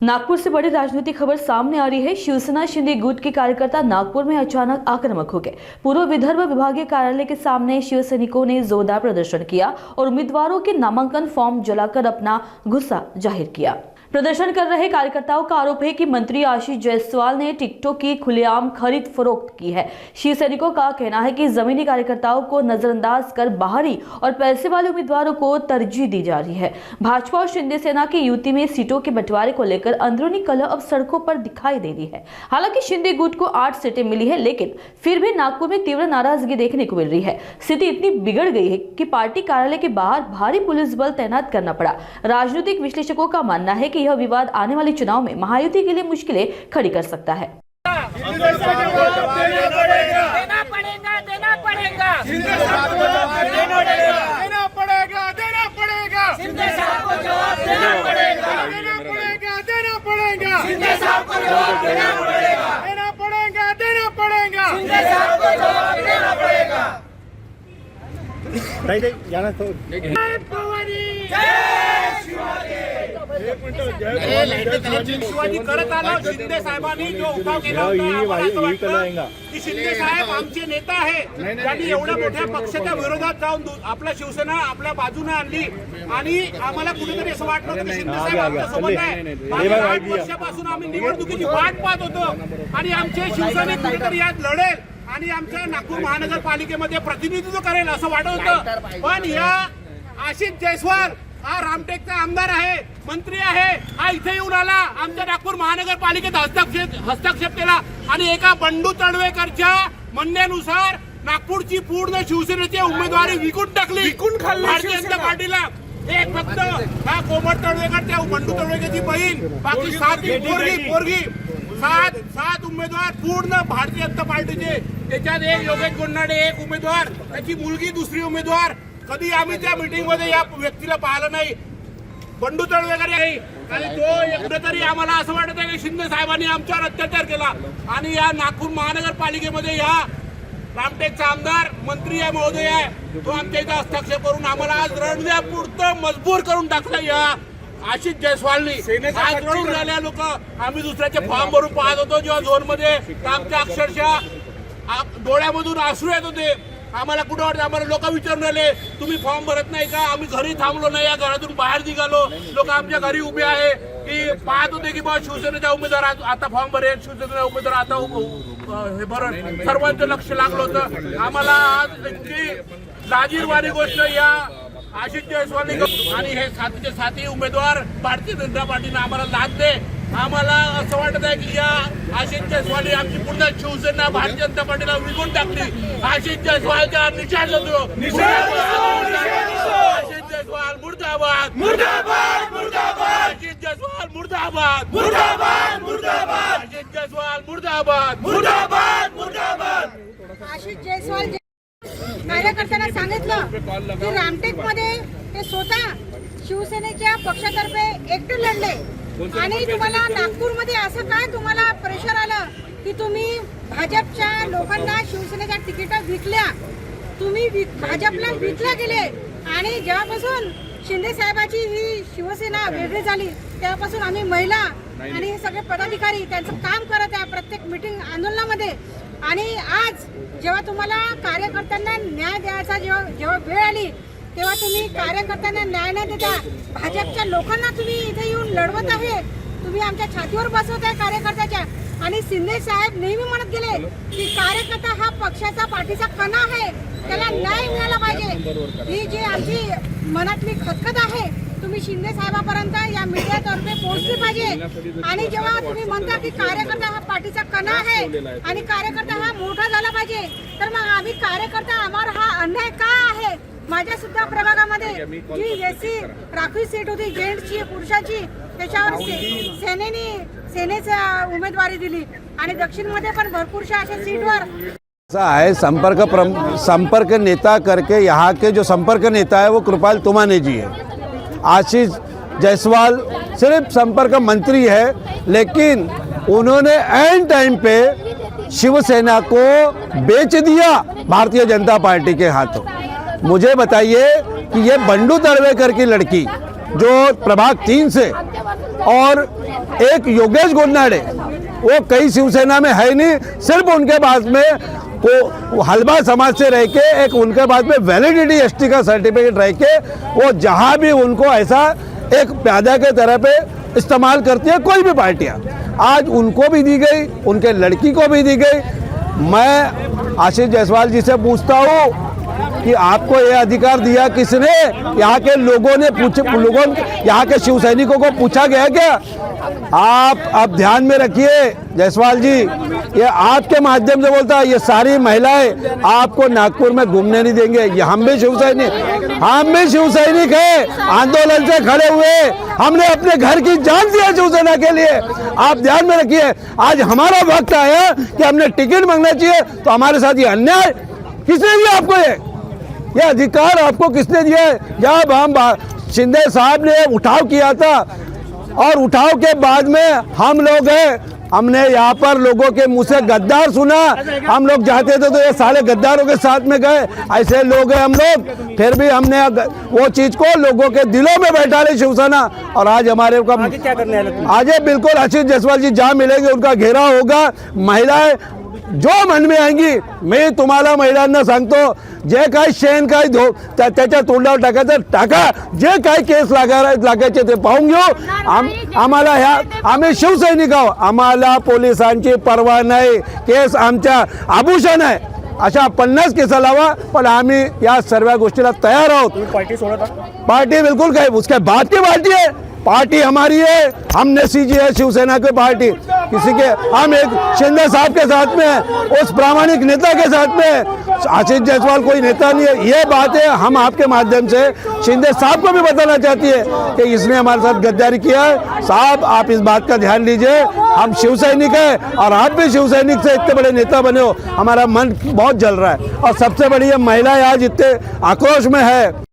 नागपुर से बड़ी राजनीतिक खबर सामने आ रही है। शिवसेना शिंदे गुट के कार्यकर्ता नागपुर में अचानक आक्रामक हो गए। पूर्व विदर्भ विभागीय कार्यालय के सामने शिव सैनिकों ने जोरदार प्रदर्शन किया और उम्मीदवारों के नामांकन फॉर्म जलाकर अपना गुस्सा जाहिर किया। प्रदर्शन कर रहे कार्यकर्ताओं का आरोप है कि मंत्री आशीष जायसवाल ने टिकटों की खुलेआम खरीद फरोख्त की है। शिव सैनिकों का कहना है कि जमीनी कार्यकर्ताओं को नजरअंदाज कर बाहरी और पैसे वाले उम्मीदवारों को तरजीह दी जा रही है। भाजपा और शिंदे सेना की युति में सीटों के बंटवारे को लेकर अंदरूनी कलह अब सड़कों पर दिखाई दे रही है। हालांकि शिंदे गुट को 8 सीटें मिली है, लेकिन फिर भी नागपुर में तीव्र नाराजगी देखने को मिल रही है। स्थिति इतनी बिगड़ गई है कि पार्टी कार्यालय के बाहर भारी पुलिस बल तैनात करना पड़ा। राजनीतिक विश्लेषकों का मानना है कि यह विवाद आने वाले चुनाव में महायुति के लिए मुश्किलें खड़ी कर सकता है। देना पड़ेगा जाना तो शिवाजी करत आलो। शिंदे साहेबांनी जो उठाव केला होता की शिंदे साहेब आमचे नेता आहे, त्यांनी एवढ्या मोठ्या पक्षाच्या विरोधात जाऊन आपला शिवसेना आपल्या बाजूने आणली आणि आम्हाला कुठेतरी असं वाटलं होतं की शिंदे साहेब आमच्या सोबत आहे। मागील 8 वर्षापासून आम्ही निवडणुकीची वाट पाहत होतो आणि आमचे शिवसैनिक कुठेतरी यात लढेल आणि आमच्या नागपूर महानगरपालिकेमध्ये प्रतिनिधित्व करेल असं वाटत होतं। पण या आशिष जायसवाल हा रामटेकचा आमदार आहे, मंत्री आहे, हा इथे येऊन आला, आमच्या नागपूर महानगरपालिकेत हस्तक्षेप केला आणि एका बंडू तळवेकरच्या म्हणण्यानुसार नागपूरची पूर्ण शिवसेनेची उमेदवारी विकून टाकली, विकून खाल्ली भारतीय जनता पार्टीला। एक फक्त हा कोमट तळवेकर, त्या बंडू तळवेकरची बहीण, बाकी 7 पोरगी 7 उमेदवार पूर्ण भारतीय जनता पार्टीचे। त्याच्यात एक योगेश गोंडाडे एक उमेदवार, त्याची मुलगी दुसरी उमेदवार। कधी आम्ही त्या मीटिंग मध्ये या व्यक्तीला पाहिलं नाही, बंडू तळवेकर आहे आणि तो कुठेतरी आम्हाला असं वाटत आहे की शिंदे साहेबांनी आमच्यावर अत्याचार केला आणि या नागपूर महानगरपालिकेमध्ये या रामटेकचा आमदार मंत्री आहे, महोदय आहे, तो आमच्या इथं हस्तक्षेप करून आम्हाला आज रडण्यापुरतं मजबूर करून टाकलं या आशिष जायसवालनी। आज रडून राहिल्या लोक, आम्ही दुसऱ्याचे फॉर्म भरून पाहत होतो जेव्हा झोन मध्ये, आमच्या अक्षरशः डोळ्यामधून अश्रू येत होते। आम्हाला कुठं वाटतं, आम्हाला लोक विचारून राहिले तुम्ही फॉर्म भरत नाही का? आम्ही घरी थांबलो नाही, या घरातून बाहेर निघालो, लोक आमच्या घरी उभे आहे की पाहत होते की बाबा शिवसेनेचा उमेदवार आता फॉर्म भरेल, शिवसेनेचा उमेदवार आता हे भरण, सर्वांचं लक्ष लागलं होतं। आम्हाला आज इतकी लाजीरवाणी गोष्ट या आशिष जायसवालनी आणि हे 7चे उमेदवार भारतीय जनता पार्टीने आम्हाला लाच दे। आम्हाला असं वाटत आहे की या आशिष जायसवालनी आमची पूर्ण शिवसेना भारतीय जनता पार्टीला विकून टाकली। आशिष जायसवालचा निषेध होतो। आशिष जायसवाल मुर्दाबाद, मुर्दाबाद, मुर्दाबाद। आशिष जायसवाल मुर्दाबाद, मुर्दाबाद, मुर्दाबाद। आशिष जायसवाल मुर्दाबाद, मुर्दाबाद, मुर्दाबाद। आशिष जायसवाल कार्यकर्त्यांना सांगितलं की रामटेक मध्ये ते स्वतः शिवसेनेच्या पक्षातर्फे एकटे लढले आणि तुम्हाला नागपूरमध्ये असं काय तुम्हाला प्रेशर आलं की तुम्ही भाजपच्या लोकांना शिवसेनेच्या तिकीट विकल्या, तुम्ही भाजपला विकला गेले आणि जेव्हापासून शिंदे साहेबाची ही शिवसेना वेगळी झाली तेव्हापासून आम्ही महिला आणि हे सगळे पदाधिकारी त्यांचं काम करत आहे प्रत्येक मीटिंग आंदोलनामध्ये। आणि आज जेव्हा तुम्हाला कार्यकर्त्यांना न्याय द्यायचा जेव्हा वेळ आली तेव्हा तुम्ही कार्यकर्त्यांना न्याय न देता भाजपच्या लोकांना तुम्ही इथे येऊन लढवत आहे, तुम्ही आमच्या छातीवर बसवत आहे कार्यकर्त्याच्या। आणि शिंदे साहेब नेहमी म्हणत गेले की कार्यकर्ता हा पक्षाचा पाठीचा कणा आहे, त्याला न्याय मिळाला पाहिजे। ही जी आमची मनातली खतखत आहे तुम्ही शिंदे साहेबांपर्यंत या मीडियातर्फे पोहोचली पाहिजे। आणि जेव्हा तुम्ही म्हणता की कार्यकर्ता हा पाठीचा कणा आहे आणि कार्यकर्ता हा मोठा झाला पाहिजे, तर मग आम्ही कार्यकर्ता आम्हाला हा अन्याय का आहे? माझ्या सुद्धा प्रभागामध्ये जी एससी राखीव सीट होती जेंट्सची पुरुषाची, त्याच्यावर सेनेचा उमेदवारी दिली आणि दक्षिणमध्ये पण भरपूरशा अशा सीटवर ऐसा है। संपर्क नेता करके यहाँ के जो संपर्क नेता है वो कृपाल तुमाने जी है। आशीष जायसवाल सिर्फ संपर्क मंत्री है, लेकिन उन्होंने एंड टाइम पे शिवसेना को बेच दिया भारतीय जनता पार्टी के हाथों। मुझे बताइए कि ये बंडू तड़वेकर की लड़की जो प्रभाग 3 से, और एक योगेश गोंडाडे, वो कई शिवसेना में है नहीं, सिर्फ उनके पास में वो हलबा समाज से रह के एक उनके पास में वैलिडिटी एसटी का सर्टिफिकेट रह के वो जहाँ भी उनको ऐसा एक प्यादा के तरह पे इस्तेमाल करती है कोई भी पार्टियाँ, आज उनको भी दी गई, उनके लड़की को भी दी गई। मैं आशीष जायसवाल जी से पूछता हूँ कि आपको ये अधिकार दिया किसने? यहाँ के लोगों ने यहाँ के शिव सैनिकों को पूछा गया क्या? आप अब ध्यान में रखिए जायसवाल जी, ये आपके माध्यम से बोलता है, ये सारी महिलाएं आपको नागपुर में घूमने नहीं देंगे। ये हम भी शिव सैनिक है, आंदोलन से खड़े हुए, हमने अपने घर की जान दिया शिवसेना के लिए। आप ध्यान में रखिए, आज हमारा वक्त आया कि हमने टिकट मांगना चाहिए, तो हमारे साथ ये अन्याय किसने दिया आपको? ये अधिकार आपको किसने दिया है? जब हम शिंदे साहब ने उठाव किया था, और उठाव के बाद में हम लोग हमने यहाँ पर लोगों के मुंह से गद्दार सुना, हम लोग जाते थे तो ये सारे गद्दारों के साथ में गए, ऐसे लोग हैं हम लोग। फिर भी हमने वो चीज को लोगों के दिलों में बैठा ली शिवसेना, और आज हमारे का क्या करने वाले? आगे बिल्कुल आशीष जायसवाल जी जहाँ मिलेंगे उनका घेराव होगा। महिलाएं जो मन में आएंगी, मी तुम्हाला महिलांना सांगतो, जे काही शेण काही त्याच्या तोंडावर टाकायचं टाका, जे काही केस लागायचे ते पाहून घेऊ। आम्हाला आम्ही शिवसैनिक आहोत, आम्हाला पोलिसांची पर्वा नाही, केस आमच्या आभूषण आहे। अशा 50 केसा लावा, पण आम्ही या सर्व गोष्टीला तयार आहोत। पार्टी सोडा, पार्टी बिल्कुल काही उसके बाद की पार्टी है, पार्टी हमारी है, हमने सीजी है शिवसेना की पार्टी, किसी के हम एक शिंदे साहब के साथ में है, उस प्रामाणिक नेता के साथ में है। आशीष जायसवाल कोई नेता नहीं है। ये बातें हम आपके माध्यम से शिंदे साहब को भी बताना चाहती है कि इसने हमारे साथ गद्दारी किया है। साहब आप इस बात का ध्यान लीजिए, हम शिवसैनिक हैं और आप भी शिवसैनिक से इतने बड़े नेता बने हो, हमारा मन बहुत जल रहा है। और सबसे बड़ी ये महिलाएं आज इतने आक्रोश में है।